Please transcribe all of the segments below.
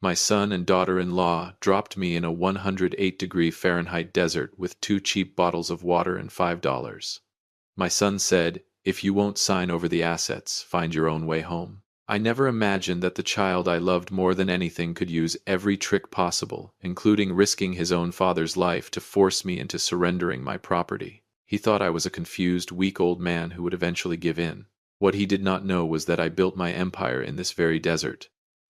My son and daughter-in-law dropped me in a 108-degree Fahrenheit desert with 2 cheap bottles of water and $5. My son said, "If you won't sign over the assets, find your own way home." I never imagined that the child I loved more than anything could use every trick possible, including risking his own father's life to force me into surrendering my property. He thought I was a confused, weak old man who would eventually give in. What he did not know was that I built my empire in this very desert.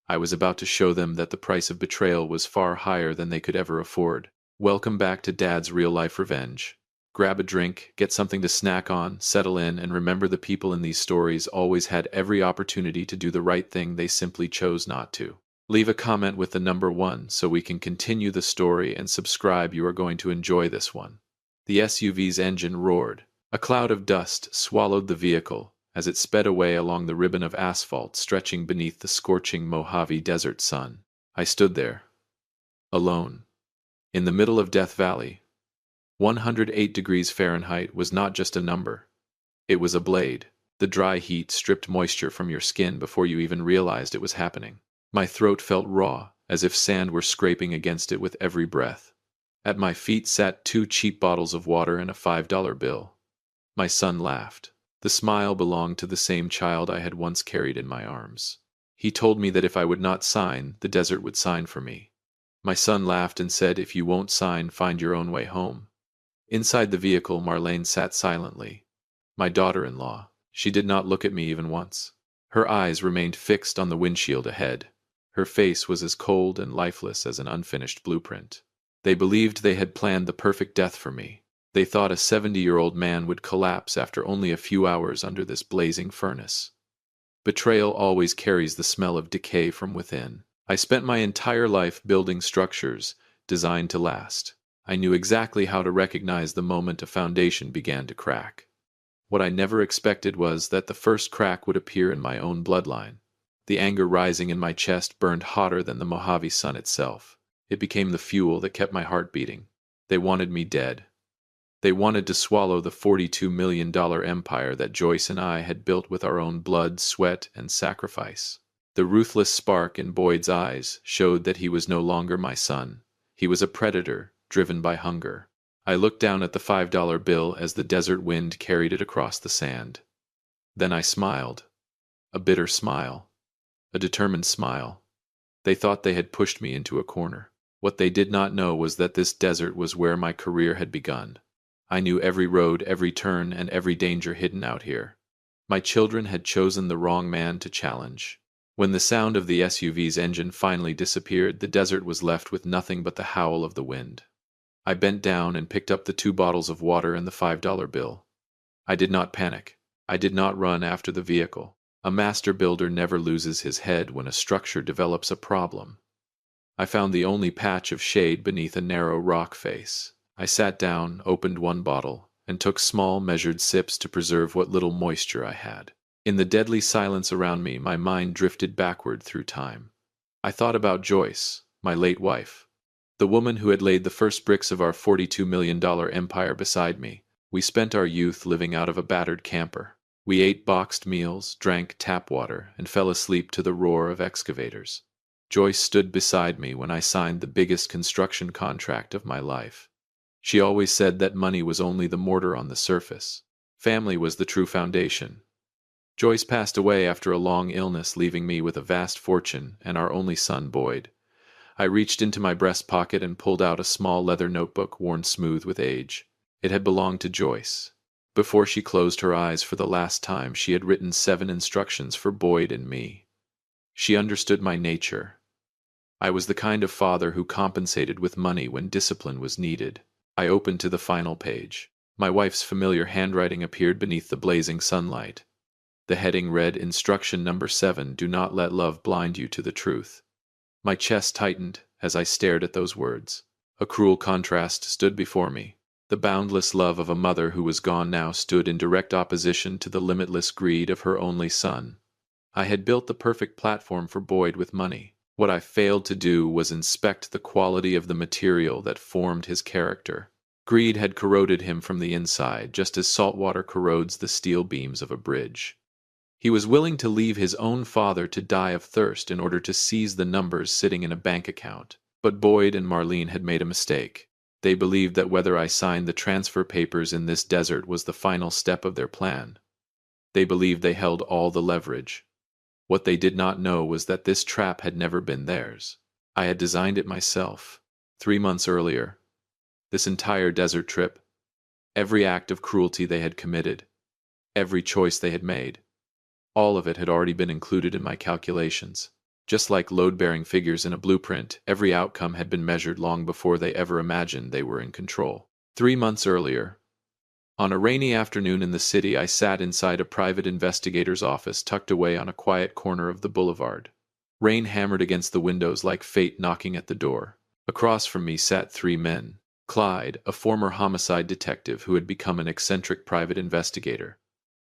I was about to show them that the price of betrayal was far higher than they could ever afford. Welcome back to Dad's real-life revenge. Grab a drink, get something to snack on, settle in, and remember the people in these stories always had every opportunity to do the right thing, they simply chose not to. Leave a comment with the number 1 so we can continue the story, and subscribe, you are going to enjoy this one. The SUV's engine roared. A cloud of dust swallowed the vehicle as it sped away along the ribbon of asphalt stretching beneath the scorching Mojave Desert sun. I stood there, alone, in the middle of Death Valley. 108 degrees Fahrenheit was not just a number. It was a blade. The dry heat stripped moisture from your skin before you even realized it was happening. My throat felt raw, as if sand were scraping against it with every breath. At my feet sat 2 cheap bottles of water and a $5 bill. My son laughed. The smile belonged to the same child I had once carried in my arms. He told me that if I would not sign, the desert would sign for me. My son laughed and said, "If you won't sign, find your own way home." Inside the vehicle, Marlene sat silently. My daughter-in-law. She did not look at me even once. Her eyes remained fixed on the windshield ahead. Her face was as cold and lifeless as an unfinished blueprint. They believed they had planned the perfect death for me. They thought a 70-year-old man would collapse after only a few hours under this blazing furnace. Betrayal always carries the smell of decay from within. I spent my entire life building structures designed to last. I knew exactly how to recognize the moment a foundation began to crack. What I never expected was that the first crack would appear in my own bloodline. The anger rising in my chest burned hotter than the Mojave sun itself. It became the fuel that kept my heart beating. They wanted me dead. They wanted to swallow the $42 million empire that Joyce and I had built with our own blood, sweat, and sacrifice. The ruthless spark in Boyd's eyes showed that he was no longer my son. He was a predator, driven by hunger. I looked down at the $5 bill as the desert wind carried it across the sand. Then I smiled. A bitter smile. A determined smile. They thought they had pushed me into a corner. What they did not know was that this desert was where my career had begun. I knew every road, every turn, and every danger hidden out here. My children had chosen the wrong man to challenge. When the sound of the SUV's engine finally disappeared, the desert was left with nothing but the howl of the wind. I bent down and picked up the 2 bottles of water and the $5 bill. I did not panic. I did not run after the vehicle. A master builder never loses his head when a structure develops a problem. I found the only patch of shade beneath a narrow rock face. I sat down, opened 1 bottle, and took small, measured sips to preserve what little moisture I had. In the deadly silence around me, my mind drifted backward through time. I thought about Joyce, my late wife, the woman who had laid the first bricks of our $42 million empire beside me. We spent our youth living out of a battered camper. We ate boxed meals, drank tap water, and fell asleep to the roar of excavators. Joyce stood beside me when I signed the biggest construction contract of my life. She always said that money was only the mortar on the surface. Family was the true foundation. Joyce passed away after a long illness, leaving me with a vast fortune and our only son, Boyd. I reached into my breast pocket and pulled out a small leather notebook worn smooth with age. It had belonged to Joyce. Before she closed her eyes for the last time, she had written 7 instructions for Boyd and me. She understood my nature. I was the kind of father who compensated with money when discipline was needed. I opened to the final page. My wife's familiar handwriting appeared beneath the blazing sunlight. The heading read, "Instruction number 7, do not let love blind you to the truth." My chest tightened as I stared at those words. A cruel contrast stood before me. The boundless love of a mother who was gone now stood in direct opposition to the limitless greed of her only son. I had built the perfect platform for Boyd with money. What I failed to do was inspect the quality of the material that formed his character. Greed had corroded him from the inside, just as salt water corrodes the steel beams of a bridge. He was willing to leave his own father to die of thirst in order to seize the numbers sitting in a bank account. But Boyd and Marlene had made a mistake. They believed that whether I signed the transfer papers in this desert was the final step of their plan. They believed they held all the leverage. What they did not know was that this trap had never been theirs. I had designed it myself. 3 months earlier. This entire desert trip. Every act of cruelty they had committed. Every choice they had made. All of it had already been included in my calculations. Just like load-bearing figures in a blueprint, every outcome had been measured long before they ever imagined they were in control. 3 months earlier. On a rainy afternoon in the city, I sat inside a private investigator's office tucked away on a quiet corner of the boulevard. Rain hammered against the windows like fate knocking at the door. Across from me sat 3 men. Clyde, a former homicide detective who had become an eccentric private investigator.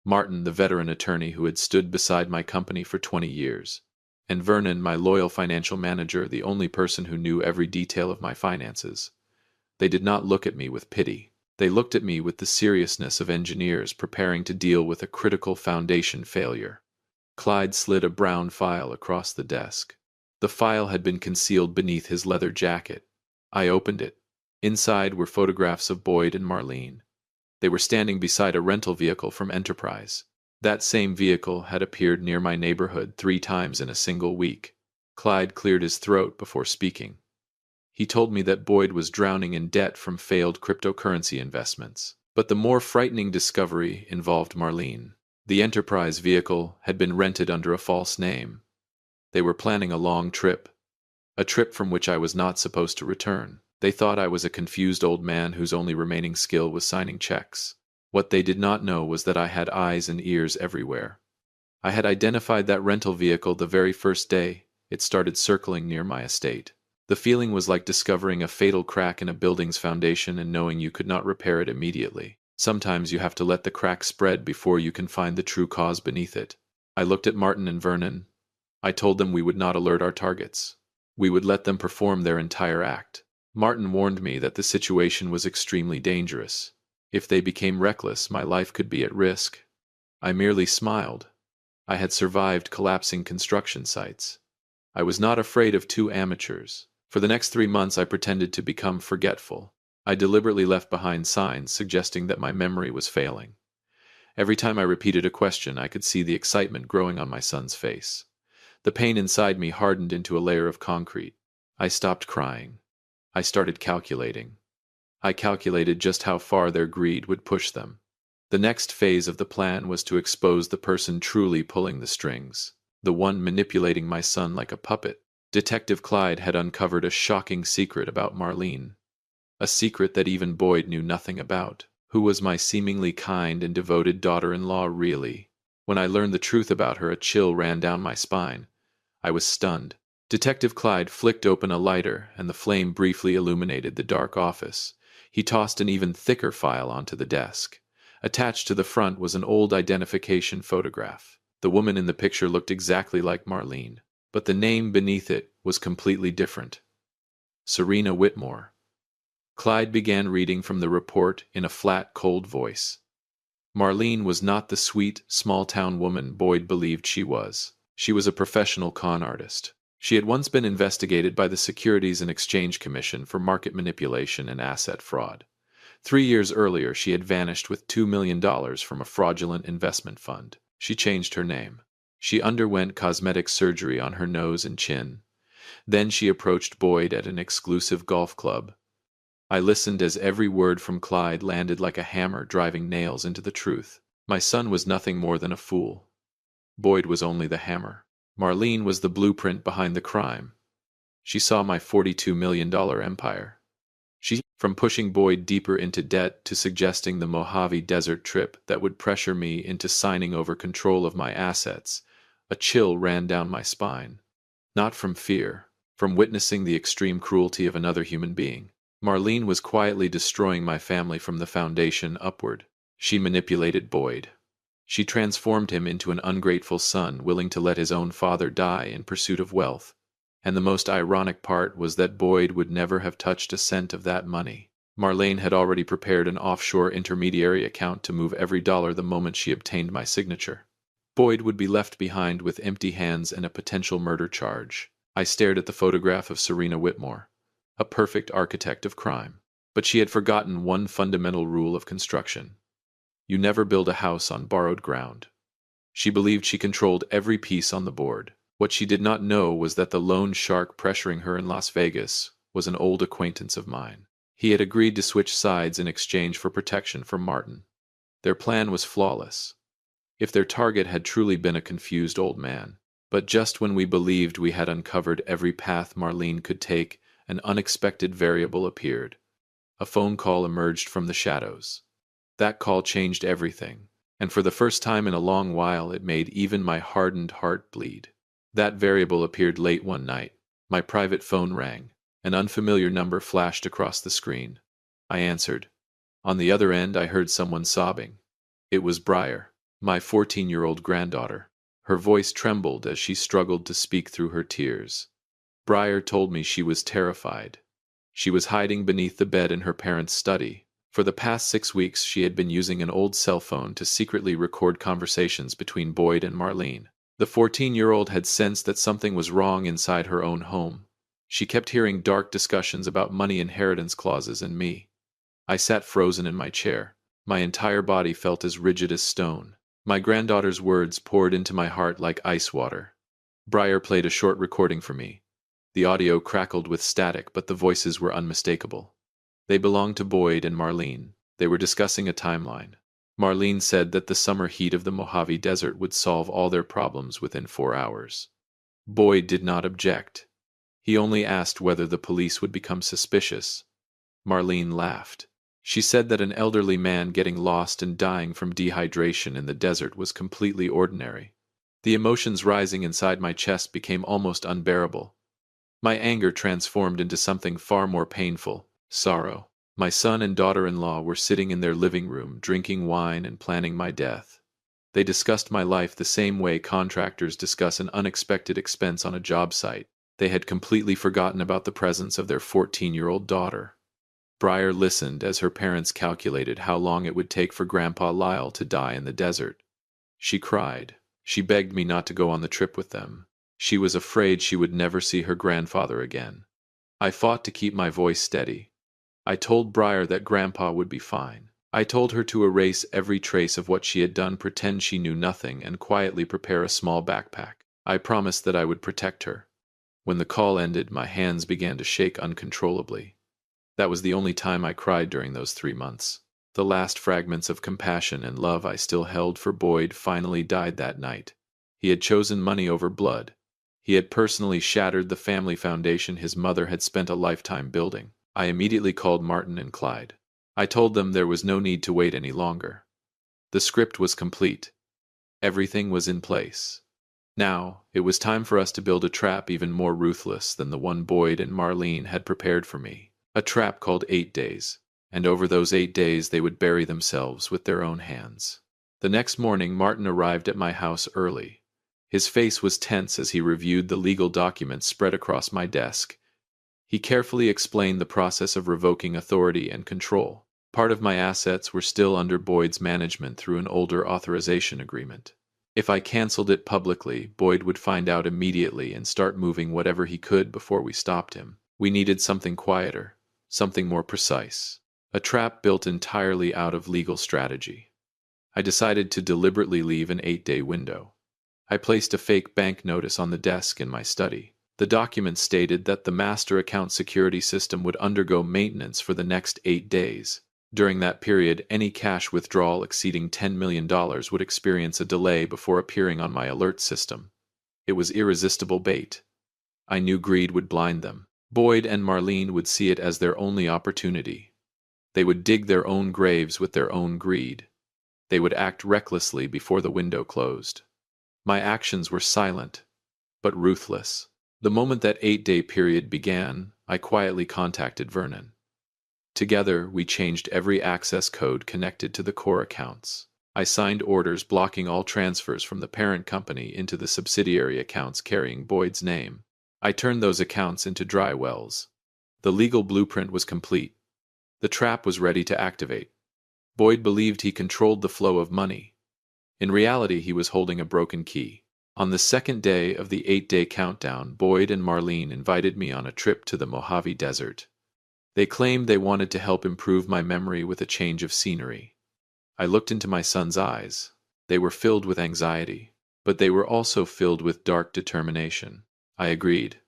Martin, the veteran attorney who had stood beside my company for 20 years. And Vernon, my loyal financial manager, the only person who knew every detail of my finances. They did not look at me with pity. They looked at me with the seriousness of engineers preparing to deal with a critical foundation failure. Clyde slid a brown file across the desk. The file had been concealed beneath his leather jacket. I opened it. Inside were photographs of Boyd and Marlene. They were standing beside a rental vehicle from Enterprise. That same vehicle had appeared near my neighborhood 3 times in a single week. Clyde cleared his throat before speaking. He told me that Boyd was drowning in debt from failed cryptocurrency investments. But the more frightening discovery involved Marlene. The Enterprise vehicle had been rented under a false name. They were planning a long trip. A trip from which I was not supposed to return. They thought I was a confused old man whose only remaining skill was signing checks. What they did not know was that I had eyes and ears everywhere. I had identified that rental vehicle the very first day it started circling near my estate. The feeling was like discovering a fatal crack in a building's foundation and knowing you could not repair it immediately. Sometimes you have to let the crack spread before you can find the true cause beneath it. I looked at Martin and Vernon. I told them we would not alert our targets. We would let them perform their entire act. Martin warned me that the situation was extremely dangerous. If they became reckless, my life could be at risk. I merely smiled. I had survived collapsing construction sites. I was not afraid of 2 amateurs. For the next 3 months I pretended to become forgetful. I deliberately left behind signs suggesting that my memory was failing. Every time I repeated a question, I could see the excitement growing on my son's face. The pain inside me hardened into a layer of concrete. I stopped crying. I started calculating. I calculated just how far their greed would push them. The next phase of the plan was to expose the person truly pulling the strings, the one manipulating my son like a puppet. Detective Clyde had uncovered a shocking secret about Marlene. A secret that even Boyd knew nothing about. Who was my seemingly kind and devoted daughter-in-law really? When I learned the truth about her, a chill ran down my spine. I was stunned. Detective Clyde flicked open a lighter, and the flame briefly illuminated the dark office. He tossed an even thicker file onto the desk. Attached to the front was an old identification photograph. The woman in the picture looked exactly like Marlene, but the name beneath it was completely different. Serena Whitmore. Clyde began reading from the report in a flat, cold voice. Marlene was not the sweet, small-town woman Boyd believed she was. She was a professional con artist. She had once been investigated by the Securities and Exchange Commission for market manipulation and asset fraud. 3 years earlier, she had vanished with $2 million from a fraudulent investment fund. She changed her name. She underwent cosmetic surgery on her nose and chin. Then she approached Boyd at an exclusive golf club. I listened as every word from Clyde landed like a hammer driving nails into the truth. My son was nothing more than a fool. Boyd was only the hammer. Marlene was the blueprint behind the crime. She saw my $42 million empire. From pushing Boyd deeper into debt to suggesting the Mojave Desert trip that would pressure me into signing over control of my assets, a chill ran down my spine. Not from fear, from witnessing the extreme cruelty of another human being. Marlene was quietly destroying my family from the foundation upward. She manipulated Boyd. She transformed him into an ungrateful son willing to let his own father die in pursuit of wealth. And the most ironic part was that Boyd would never have touched a cent of that money. Marlene had already prepared an offshore intermediary account to move every dollar the moment she obtained my signature. Boyd would be left behind with empty hands and a potential murder charge. I stared at the photograph of Serena Whitmore, a perfect architect of crime. But she had forgotten one fundamental rule of construction. You never build a house on borrowed ground. She believed she controlled every piece on the board. What she did not know was that the loan shark pressuring her in Las Vegas was an old acquaintance of mine. He had agreed to switch sides in exchange for protection from Martin. Their plan was flawless, if their target had truly been a confused old man. But just when we believed we had uncovered every path Marlene could take, an unexpected variable appeared. A phone call emerged from the shadows. That call changed everything, and for the first time in a long while it made even my hardened heart bleed. That variable appeared late one night. My private phone rang. An unfamiliar number flashed across the screen. I answered. On the other end I heard someone sobbing. It was Briar, my 14-year-old granddaughter. Her voice trembled as she struggled to speak through her tears. Briar told me she was terrified. She was hiding beneath the bed in her parents' study. For the past 6 weeks she had been using an old cell phone to secretly record conversations between Boyd and Marlene. The 14-year-old had sensed that something was wrong inside her own home. She kept hearing dark discussions about money inheritance clauses and me. I sat frozen in my chair. My entire body felt as rigid as stone. My granddaughter's words poured into my heart like ice water. Briar played a short recording for me. The audio crackled with static, but the voices were unmistakable. They belonged to Boyd and Marlene. They were discussing a timeline. Marlene said that the summer heat of the Mojave Desert would solve all their problems within 4 hours. Boyd did not object. He only asked whether the police would become suspicious. Marlene laughed. She said that an elderly man getting lost and dying from dehydration in the desert was completely ordinary. The emotions rising inside my chest became almost unbearable. My anger transformed into something far more painful, sorrow. My son and daughter-in-law were sitting in their living room, drinking wine and planning my death. They discussed my life the same way contractors discuss an unexpected expense on a job site. They had completely forgotten about the presence of their 14-year-old daughter. Briar listened as her parents calculated how long it would take for Grandpa Lyle to die in the desert. She cried. She begged me not to go on the trip with them. She was afraid she would never see her grandfather again. I fought to keep my voice steady. I told Briar that Grandpa would be fine. I told her to erase every trace of what she had done, pretend she knew nothing, and quietly prepare a small backpack. I promised that I would protect her. When the call ended, my hands began to shake uncontrollably. That was the only time I cried during those 3 months. The last fragments of compassion and love I still held for Boyd finally died that night. He had chosen money over blood. He had personally shattered the family foundation his mother had spent a lifetime building. I immediately called Martin and Clyde. I told them there was no need to wait any longer. The script was complete. Everything was in place. Now, it was time for us to build a trap even more ruthless than the one Boyd and Marlene had prepared for me. A trap called 8 Days, and over those 8 days they would bury themselves with their own hands. The next morning Martin arrived at my house early. His face was tense as he reviewed the legal documents spread across my desk. He carefully explained the process of revoking authority and control. Part of my assets were still under Boyd's management through an older authorization agreement. If I canceled it publicly, Boyd would find out immediately and start moving whatever he could before we stopped him. We needed something quieter, something more precise. A trap built entirely out of legal strategy. I decided to deliberately leave an 8-day window. I placed a fake bank notice on the desk in my study. The document stated that the master account security system would undergo maintenance for the next 8 days. During that period, any cash withdrawal exceeding $10 million would experience a delay before appearing on my alert system. It was irresistible bait. I knew greed would blind them. Boyd and Marlene would see it as their only opportunity. They would dig their own graves with their own greed. They would act recklessly before the window closed. My actions were silent, but ruthless. The moment that 8-day period began, I quietly contacted Vernon. Together, we changed every access code connected to the core accounts. I signed orders blocking all transfers from the parent company into the subsidiary accounts carrying Boyd's name. I turned those accounts into dry wells. The legal blueprint was complete. The trap was ready to activate. Boyd believed he controlled the flow of money. In reality, he was holding a broken key. On the second day of the 8-day countdown, Boyd and Marlene invited me on a trip to the Mojave Desert. They claimed they wanted to help improve my memory with a change of scenery. I looked into my son's eyes. They were filled with anxiety, but they were also filled with dark determination. I agreed.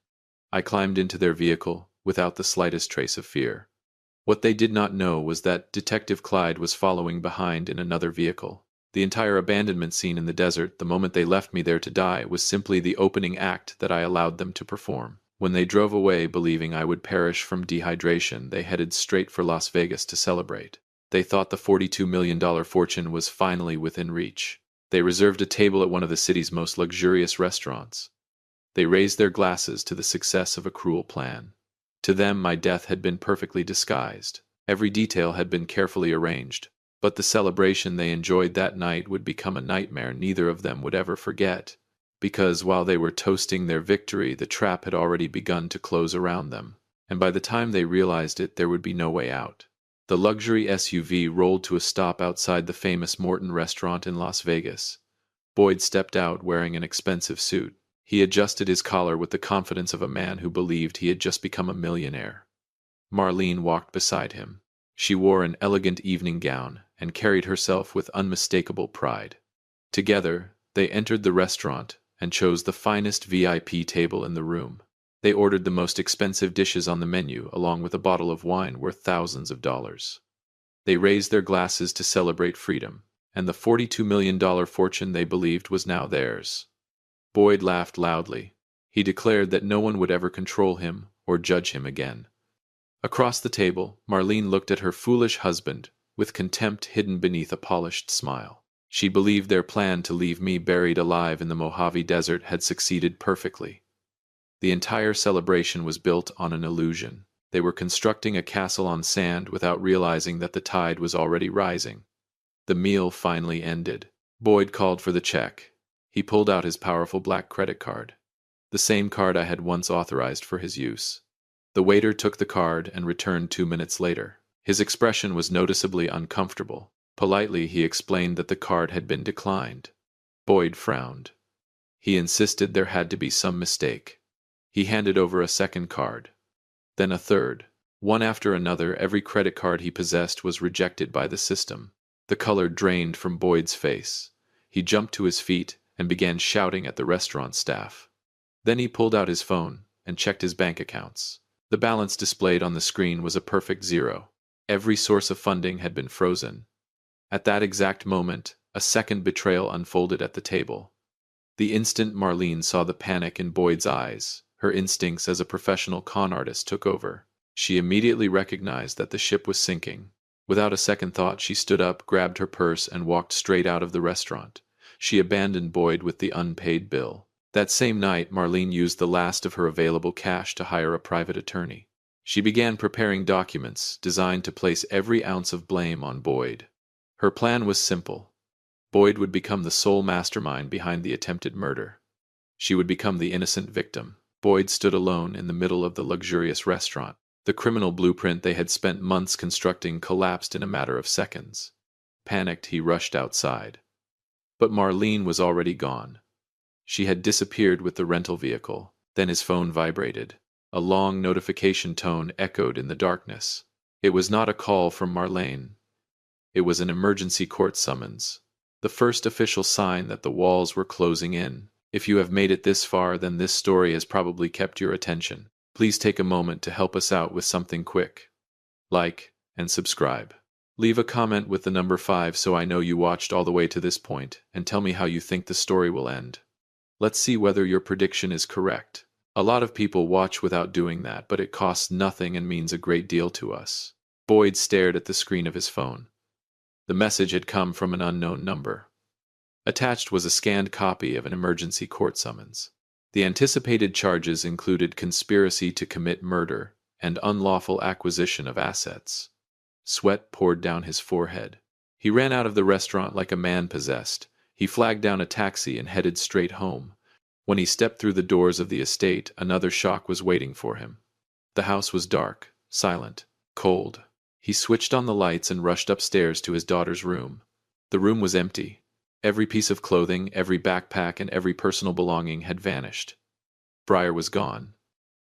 I climbed into their vehicle without the slightest trace of fear. What they did not know was that Detective Clyde was following behind in another vehicle. The entire abandonment scene in the desert, the moment they left me there to die, was simply the opening act that I allowed them to perform. When they drove away believing I would perish from dehydration, they headed straight for Las Vegas to celebrate. They thought the $42 million fortune was finally within reach. They reserved a table at one of the city's most luxurious restaurants. They raised their glasses to the success of a cruel plan. To them, my death had been perfectly disguised. Every detail had been carefully arranged. But the celebration they enjoyed that night would become a nightmare neither of them would ever forget. Because while they were toasting their victory, the trap had already begun to close around them. And by the time they realized it, there would be no way out. The luxury SUV rolled to a stop outside the famous Morton restaurant in Las Vegas. Boyd stepped out wearing an expensive suit. He adjusted his collar with the confidence of a man who believed he had just become a millionaire. Marlene walked beside him. She wore an elegant evening gown and carried herself with unmistakable pride. Together, they entered the restaurant and chose the finest VIP table in the room. They ordered the most expensive dishes on the menu, along with a bottle of wine worth thousands of dollars. They raised their glasses to celebrate freedom, and the $42 million fortune they believed was now theirs. Boyd laughed loudly. He declared that no one would ever control him or judge him again. Across the table, Marlene looked at her foolish husband, with contempt hidden beneath a polished smile. She believed their plan to leave me buried alive in the Mojave Desert had succeeded perfectly. The entire celebration was built on an illusion. They were constructing a castle on sand without realizing that the tide was already rising. The meal finally ended. Boyd called for the check. He pulled out his powerful black credit card, the same card I had once authorized for his use. The waiter took the card and returned 2 minutes later. His expression was noticeably uncomfortable. Politely, he explained that the card had been declined. Boyd frowned. He insisted there had to be some mistake. He handed over a second card, then a third. One after another, every credit card he possessed was rejected by the system. The color drained from Boyd's face. He jumped to his feet and began shouting at the restaurant staff. Then he pulled out his phone and checked his bank accounts. The balance displayed on the screen was a perfect zero. Every source of funding had been frozen. At that exact moment, a second betrayal unfolded at the table. The instant Marlene saw the panic in Boyd's eyes, her instincts as a professional con artist took over. She immediately recognized that the ship was sinking. Without a second thought, she stood up, grabbed her purse, and walked straight out of the restaurant. She abandoned Boyd with the unpaid bill. That same night, Marlene used the last of her available cash to hire a private attorney. She began preparing documents designed to place every ounce of blame on Boyd. Her plan was simple. Boyd would become the sole mastermind behind the attempted murder. She would become the innocent victim. Boyd stood alone in the middle of the luxurious restaurant. The criminal blueprint they had spent months constructing collapsed in a matter of seconds. Panicked, he rushed outside. But Marlene was already gone. She had disappeared with the rental vehicle. Then his phone vibrated. A long notification tone echoed in the darkness. It was not a call from Marlene. It was an emergency court summons. The first official sign that the walls were closing in. If you have made it this far, then this story has probably kept your attention. Please take a moment to help us out with something quick. Like and subscribe. Leave a comment with the number 5 so I know you watched all the way to this point, and tell me how you think the story will end. Let's see whether your prediction is correct. A lot of people watch without doing that, but it costs nothing and means a great deal to us. Boyd stared at the screen of his phone. The message had come from an unknown number. Attached was a scanned copy of an emergency court summons. The anticipated charges included conspiracy to commit murder and unlawful acquisition of assets. Sweat poured down his forehead. He ran out of the restaurant like a man possessed. He flagged down a taxi and headed straight home. When he stepped through the doors of the estate, another shock was waiting for him. The house was dark, silent, cold. He switched on the lights and rushed upstairs to his daughter's room. The room was empty. Every piece of clothing, every backpack, and every personal belonging had vanished. Breyer was gone,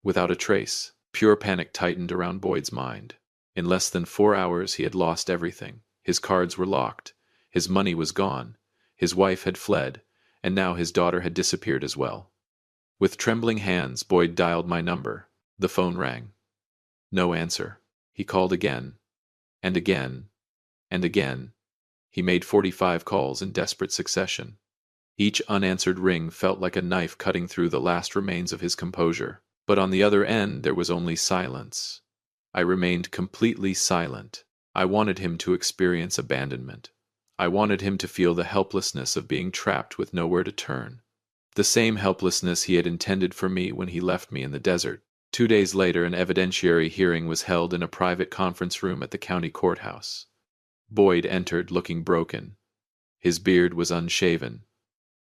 without a trace. Pure panic tightened around Boyd's mind. In less than 4 hours he had lost everything. His cards were locked, his money was gone, his wife had fled, and now his daughter had disappeared as well. With trembling hands, Boyd dialed my number. The phone rang. No answer. He called again, and again, and again. He made 45 calls in desperate succession. Each unanswered ring felt like a knife cutting through the last remains of his composure. But on the other end there was only silence. I remained completely silent. I wanted him to experience abandonment. I wanted him to feel the helplessness of being trapped with nowhere to turn. The same helplessness he had intended for me when he left me in the desert. 2 days later, an evidentiary hearing was held in a private conference room at the county courthouse. Boyd entered looking broken. His beard was unshaven.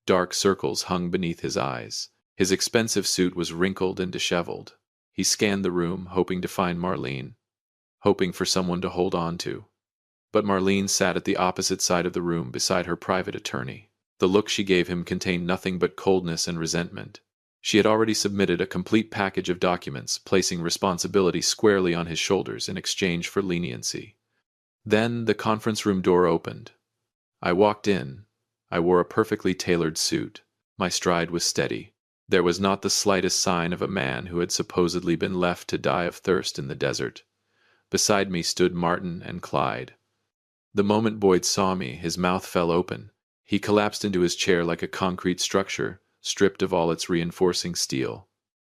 Dark circles hung beneath his eyes. His expensive suit was wrinkled and disheveled. He scanned the room, hoping to find Marlene, hoping for someone to hold on to. But Marlene sat at the opposite side of the room beside her private attorney. The look she gave him contained nothing but coldness and resentment. She had already submitted a complete package of documents, placing responsibility squarely on his shoulders in exchange for leniency. Then the conference room door opened. I walked in. I wore a perfectly tailored suit. My stride was steady. There was not the slightest sign of a man who had supposedly been left to die of thirst in the desert. Beside me stood Martin and Clyde. The moment Boyd saw me, his mouth fell open. He collapsed into his chair like a concrete structure, stripped of all its reinforcing steel.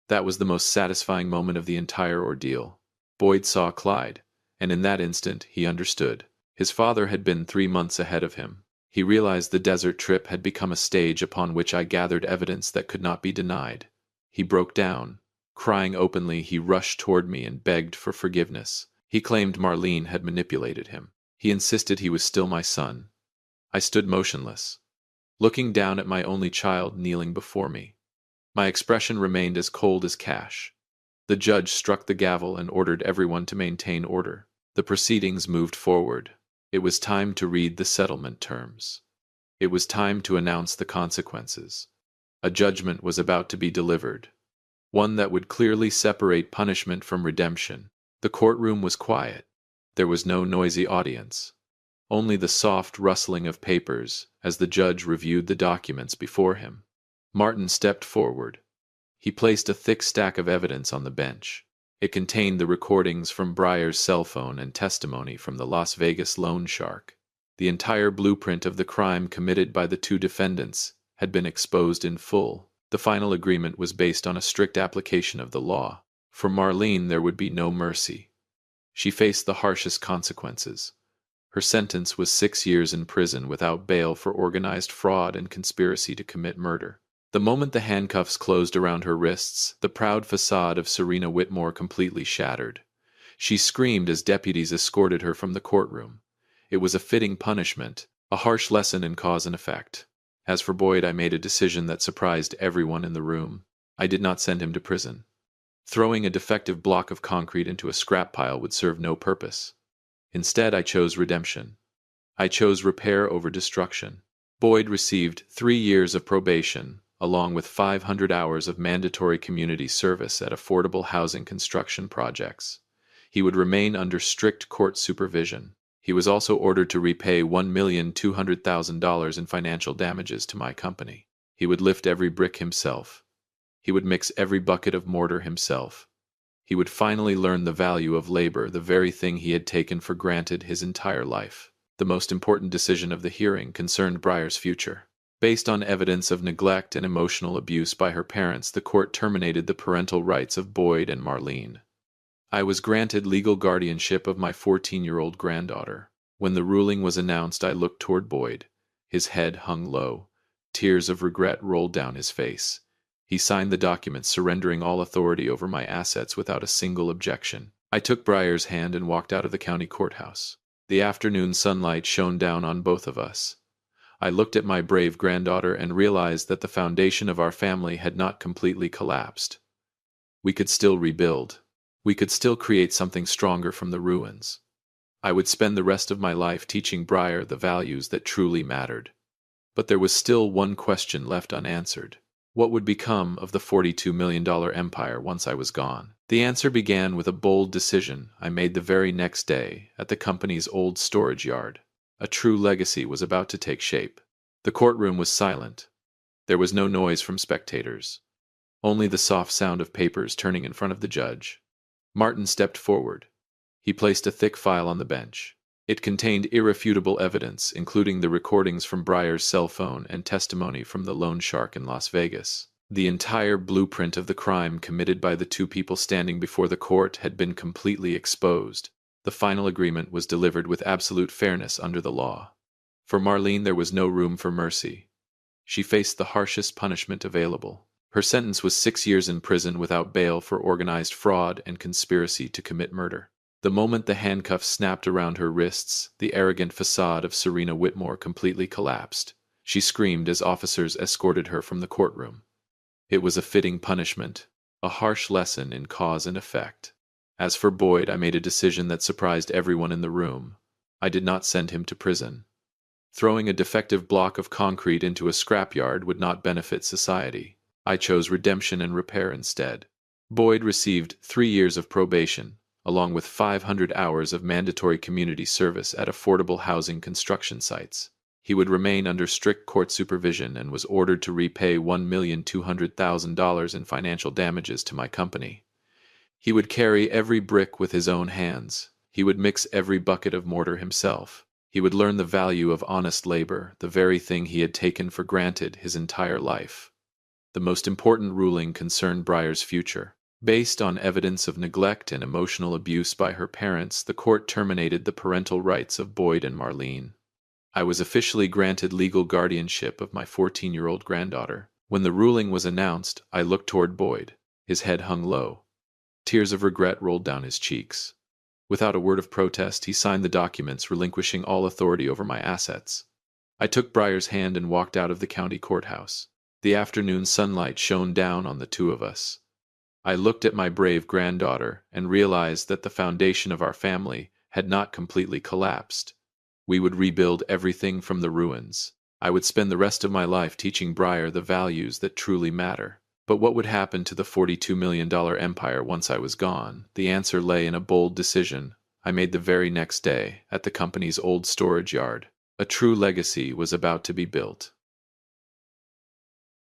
That was the most satisfying moment of the entire ordeal. Boyd saw Clyde, and in that instant he understood. His father had been 3 months ahead of him. He realized the desert trip had become a stage upon which I gathered evidence that could not be denied. He broke down. Crying openly, he rushed toward me and begged for forgiveness. He claimed Marlene had manipulated him. He insisted he was still my son. I stood motionless, looking down at my only child kneeling before me. My expression remained as cold as cash. The judge struck the gavel and ordered everyone to maintain order. The proceedings moved forward. It was time to read the settlement terms. It was time to announce the consequences. A judgment was about to be delivered, one that would clearly separate punishment from redemption. The courtroom was quiet. There was no noisy audience, only the soft rustling of papers as the judge reviewed the documents before him. Martin stepped forward. He placed a thick stack of evidence on the bench. It contained the recordings from Breyer's cell phone and testimony from the Las Vegas loan shark. The entire blueprint of the crime committed by the 2 defendants had been exposed in full. The final agreement was based on a strict application of the law. For Marlene, there would be no mercy. She faced the harshest consequences. Her sentence was 6 years in prison without bail for organized fraud and conspiracy to commit murder. The moment the handcuffs closed around her wrists, the proud facade of Serena Whitmore completely shattered. She screamed as deputies escorted her from the courtroom. It was a fitting punishment, a harsh lesson in cause and effect. As for Boyd, I made a decision that surprised everyone in the room. I did not send him to prison. Throwing a defective block of concrete into a scrap pile would serve no purpose. Instead, I chose redemption. I chose repair over destruction. Boyd received 3 years of probation, along with 500 hours of mandatory community service at affordable housing construction projects. He would remain under strict court supervision. He was also ordered to repay $1,200,000 in financial damages to my company. He would lift every brick himself. He would mix every bucket of mortar himself. He would finally learn the value of labor, the very thing he had taken for granted his entire life. The most important decision of the hearing concerned Breyer's future. Based on evidence of neglect and emotional abuse by her parents, the court terminated the parental rights of Boyd and Marlene. I was granted legal guardianship of my 14-year-old granddaughter. When the ruling was announced, I looked toward Boyd. His head hung low. Tears of regret rolled down his face. He signed the document, surrendering all authority over my assets without a single objection. I took Breyer's hand and walked out of the county courthouse. The afternoon sunlight shone down on both of us. I looked at my brave granddaughter and realized that the foundation of our family had not completely collapsed. We could still rebuild. We could still create something stronger from the ruins. I would spend the rest of my life teaching Breyer the values that truly mattered. But there was still one question left unanswered. What would become of the $42 million empire once I was gone? The answer began with a bold decision I made the very next day at the company's old storage yard. A true legacy was about to take shape. The courtroom was silent. There was no noise from spectators, only the soft sound of papers turning in front of the judge. Martin stepped forward. He placed a thick file on the bench. It contained irrefutable evidence, including the recordings from Breyer's cell phone and testimony from the loan shark in Las Vegas. The entire blueprint of the crime committed by the two people standing before the court had been completely exposed. The final agreement was delivered with absolute fairness under the law. For Marlene, there was no room for mercy. She faced the harshest punishment available. Her sentence was 6 years in prison without bail for organized fraud and conspiracy to commit murder. The moment the handcuffs snapped around her wrists, the arrogant facade of Serena Whitmore completely collapsed. She screamed as officers escorted her from the courtroom. It was a fitting punishment, a harsh lesson in cause and effect. As for Boyd, I made a decision that surprised everyone in the room. I did not send him to prison. Throwing a defective block of concrete into a scrapyard would not benefit society. I chose redemption and repair instead. Boyd received 3 years of probation, along with 500 hours of mandatory community service at affordable housing construction sites. He would remain under strict court supervision and was ordered to repay $1,200,000 in financial damages to my company. He would carry every brick with his own hands. He would mix every bucket of mortar himself. He would learn the value of honest labor, the very thing he had taken for granted his entire life. The most important ruling concerned Breyer's future. Based on evidence of neglect and emotional abuse by her parents, the court terminated the parental rights of Boyd and Marlene. I was officially granted legal guardianship of my 14-year-old granddaughter. When the ruling was announced, I looked toward Boyd. His head hung low. Tears of regret rolled down his cheeks. Without a word of protest, he signed the documents, relinquishing all authority over my assets. I took Breyer's hand and walked out of the county courthouse. The afternoon sunlight shone down on the two of us. I looked at my brave granddaughter and realized that the foundation of our family had not completely collapsed. We would rebuild everything from the ruins. I would spend the rest of my life teaching Breyer the values that truly matter. But what would happen to the $42 million empire once I was gone? The answer lay in a bold decision I made the very next day at the company's old storage yard. A true legacy was about to be built.